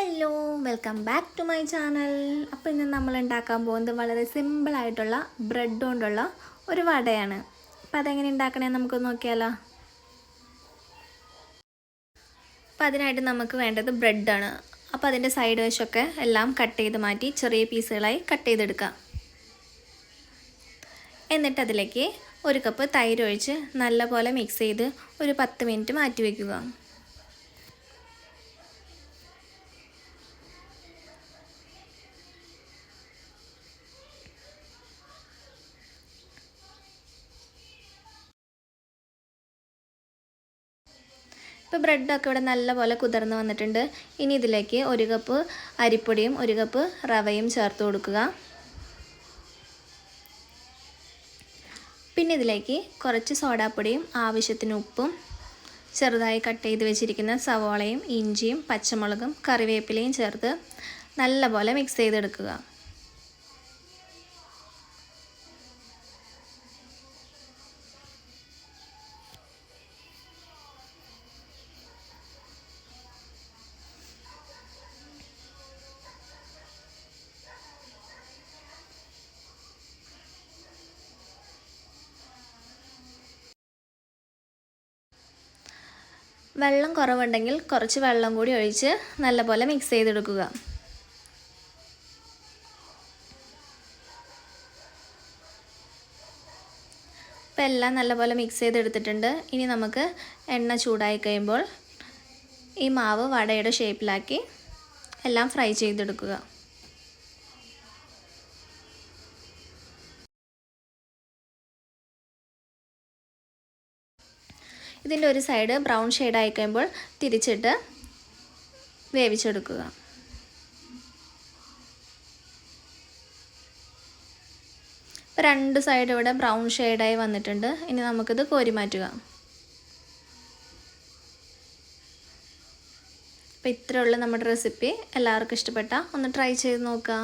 Hello welcome back to my channel. അപ്പോൾ ഇന്ന് നമ്മൾ ഉണ്ടാക്കാൻ പോകുന്നത് വളരെ സിമ്പിളായിട്ടുള്ള ബ്രെഡ് കൊണ്ടുള്ള ഒരു വടയാണ്. അപ്പോൾ അതെങ്ങനെ ഉണ്ടാക്കണമെന്ന് നമുക്ക് നോക്കിയാലോ. അപ്പോൾ അതിനായിട്ട് നമുക്ക് വേണ്ടത് ബ്രെഡാണ്. അപ്പോൾ അതിൻ്റെ സൈഡ് വശമൊക്കെ എല്ലാം കട്ട് ചെയ്ത് മാറ്റി ചെറിയ പീസുകളായി കട്ട് ചെയ്തെടുക്കാം. എന്നിട്ട് അതിലേക്ക് 1 കപ്പ് തൈര് ഒഴിച്ച് നല്ലപോലെ മിക്സ് ചെയ്ത് ഒരു 10 മിനിറ്റ് മാറ്റി വയ്ക്കുക. ഇപ്പോൾ ബ്രെഡൊക്കെ ഇവിടെ നല്ലപോലെ കുതിർന്ന് വന്നിട്ടുണ്ട്. ഇനി ഇതിലേക്ക് 1 കപ്പ് അരിപ്പൊടിയും 1 കപ്പ് റവയും ചേർത്ത് കൊടുക്കുക. പിന്നെ ഇതിലേക്ക് കുറച്ച് സോഡാപ്പൊടിയും ആവശ്യത്തിന് ഉപ്പും ചെറുതായി കട്ട് ചെയ്ത് വെച്ചിരിക്കുന്ന സവോളയും ഇഞ്ചിയും പച്ചമുളകും കറിവേപ്പിലയും ചേർത്ത് നല്ലപോലെ മിക്സ് ചെയ്തെടുക്കുക. വെള്ളം കുറവുണ്ടെങ്കിൽ കുറച്ച് വെള്ളം കൂടി ഒഴിച്ച് നല്ലപോലെ മിക്സ് ചെയ്തെടുക്കുക. ഇപ്പോൾ എല്ലാം നല്ലപോലെ മിക്സ് ചെയ്തെടുത്തിട്ടുണ്ട്. ഇനി നമുക്ക് എണ്ണ ചൂടായി കഴിയുമ്പോൾ ഈ മാവ് വടയുടെ ഷേപ്പിലാക്കി എല്ലാം ഫ്രൈ ചെയ്തെടുക്കുക. ഇതിൻ്റെ ഒരു സൈഡ് ബ്രൗൺ ഷെയ്ഡായി കഴിയുമ്പോൾ തിരിച്ചിട്ട് വേവിച്ചെടുക്കുക. ഇപ്പോൾ 2 സൈഡ് ഇവിടെ ബ്രൗൺ ഷെയ്ഡായി വന്നിട്ടുണ്ട്. ഇനി നമുക്കിത് കോരി മാറ്റുക. അപ്പോൾ ഇത്രയുള്ള നമ്മുടെ റെസിപ്പി എല്ലാവർക്കും ഇഷ്ടപ്പെട്ടാൽ ഒന്ന് ട്രൈ ചെയ്ത് നോക്കുക.